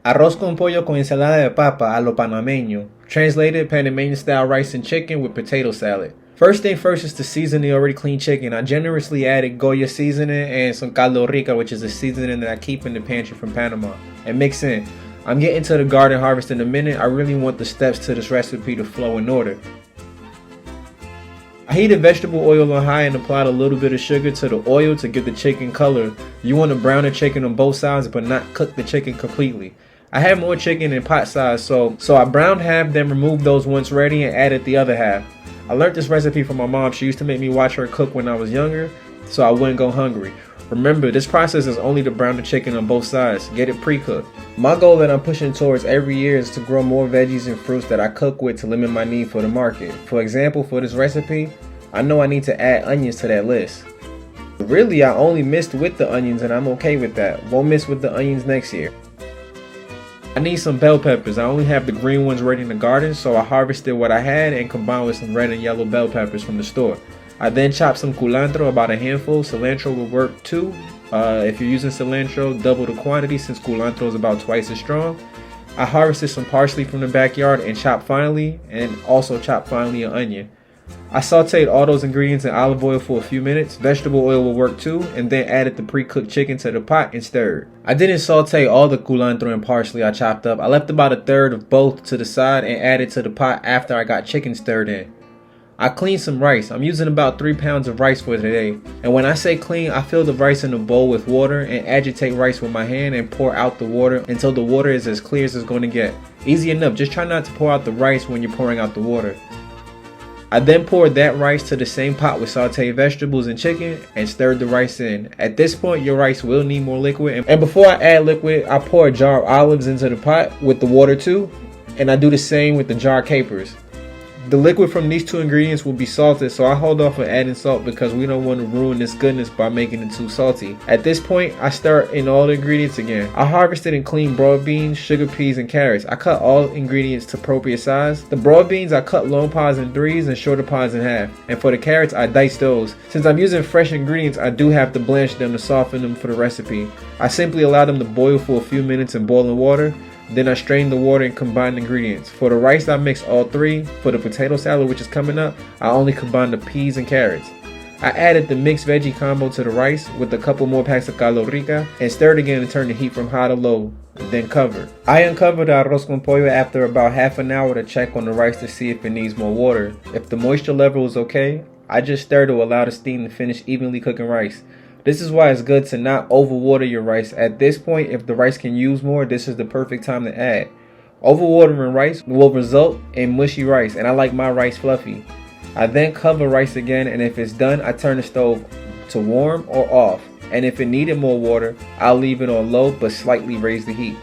Arroz con pollo con ensalada de papa a lo panameño. Translated, Panamanian style rice and chicken with potato salad. First thing first is to season the already clean chicken. I generously added Goya seasoning and some caldo rica, which is a seasoning that I keep in the pantry from Panama, and mix in. I'm getting to the garden harvest in a minute. I really want the steps to this recipe to flow in order. I heated vegetable oil on high and applied a little bit of sugar to the oil to give the chicken color. You want to brown the chicken on both sides but not cook the chicken completely. I had more chicken in pot size, so I browned half, then removed those once ready and added the other half. I learned this recipe from my mom. She used to make me watch her cook when I was younger, so I wouldn't go hungry. Remember, this process is only to brown the chicken on both sides. Get it pre-cooked. My goal that I'm pushing towards every year is to grow more veggies and fruits that I cook with to limit my need for the market. For example, for this recipe, I know I need to add onions to that list. Really, I only missed with the onions and I'm okay with that. Won't miss with the onions next year. I need some bell peppers. I only have the green ones ready in the garden, so I harvested what I had and combined with some red and yellow bell peppers from the store. I then chopped some culantro, about a handful. Cilantro will work too. If you're using cilantro, double the quantity since culantro is about twice as strong. I harvested some parsley from the backyard and chopped finely, and also chopped finely an onion. I sauteed all those ingredients in olive oil for a few minutes. Vegetable oil will work too, and then added the pre-cooked chicken to the pot and stirred. I didn't saute all the culantro and parsley I chopped up. I left about a third of both to the side and added to the pot after I got chicken stirred in. I cleaned some rice. I'm using about 3 pounds of rice for today. And when I say clean, I fill the rice in a bowl with water and agitate rice with my hand and pour out the water until the water is as clear as it's going to get. Easy enough, just try not to pour out the rice when you're pouring out the water. I then poured that rice to the same pot with sauteed vegetables and chicken and stirred the rice in. At this point, your rice will need more liquid. And before I add liquid, I pour a jar of olives into the pot with the water too. And I do the same with the jar of capers. The liquid from these two ingredients will be salted, so I hold off on adding salt because we don't want to ruin this goodness by making it too salty. At this point, I stir in all the ingredients again. I harvested and cleaned broad beans, sugar peas, and carrots. I cut all ingredients to appropriate size. The broad beans, I cut long pods in threes and shorter pods in half. And for the carrots, I diced those. Since I'm using fresh ingredients, I do have to blanch them to soften them for the recipe. I simply allow them to boil for a few minutes in boiling water. Then I strain the water and combine the ingredients. For the rice, I mix all three. For the potato salad, which is coming up, I only combine the peas and carrots. I added the mixed veggie combo to the rice with a couple more packs of caldo rica and stirred again to turn the heat from high to low, then covered. I uncovered the arroz con pollo after about half an hour to check on the rice to see if it needs more water. If the moisture level is okay, I just stir to allow the steam to finish evenly cooking rice. This is why it's good to not overwater your rice. At this point, if the rice can use more, this is the perfect time to add. Overwatering rice will result in mushy rice, and I like my rice fluffy. I then cover rice again, and if it's done, I turn the stove to warm or off. And if it needed more water, I'll leave it on low but slightly raise the heat.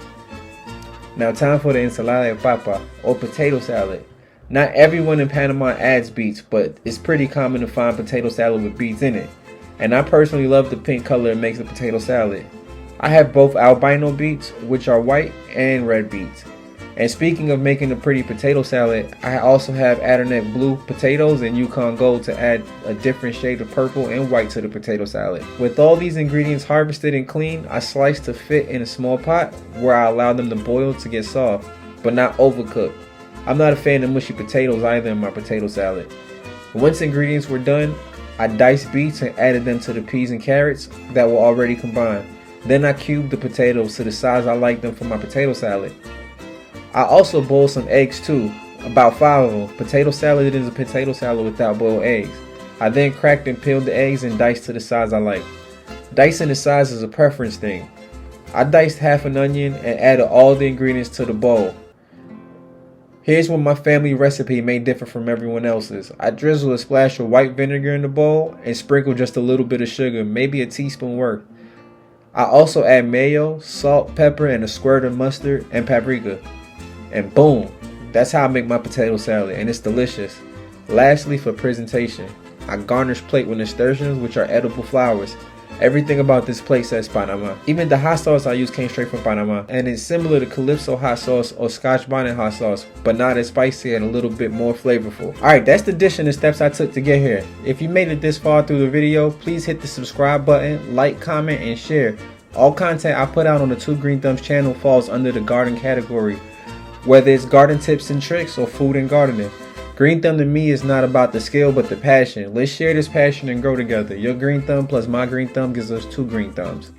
Now time for the ensalada de papa, or potato salad. Not everyone in Panama adds beets, but it's pretty common to find potato salad with beets in it. And I personally love the pink color it makes the potato salad. I have both albino beets, which are white, and red beets. And speaking of making a pretty potato salad, I also have Adirondack blue potatoes and Yukon gold to add a different shade of purple and white to the potato salad. With all these ingredients harvested and cleaned, I sliced to fit in a small pot where I allow them to boil to get soft, but not overcooked. I'm not a fan of mushy potatoes either in my potato salad. Once ingredients were done, I diced beets and added them to the peas and carrots that were already combined. Then I cubed the potatoes to the size I like them for my potato salad. I also boiled some eggs too, about 5 of them. Potato salad is a potato salad without boiled eggs. I then cracked and peeled the eggs and diced to the size I like. Dicing the size is a preference thing. I diced half an onion and added all the ingredients to the bowl. Here's what my family recipe may differ from everyone else's. I drizzle a splash of white vinegar in the bowl and sprinkle just a little bit of sugar, maybe a teaspoon worth. I also add mayo, salt, pepper, and a squirt of mustard and paprika. And boom, that's how I make my potato salad, and it's delicious. Lastly, for presentation, I garnish plate with nasturtiums, which are edible flowers. Everything about this plate says Panama. Even the hot sauce I use came straight from Panama, and it's similar to Calypso hot sauce or Scotch bonnet hot sauce, but not as spicy and a little bit more flavorful. Alright, that's the dish and the steps I took to get here. If you made it this far through the video, please hit the subscribe button, like, comment, and share. All content I put out on the Two Green Thumbs channel falls under the garden category, whether it's garden tips and tricks or food and gardening. Green Thumb to me is not about the skill but the passion. Let's share this passion and grow together. Your green thumb plus my green thumb gives us two green thumbs.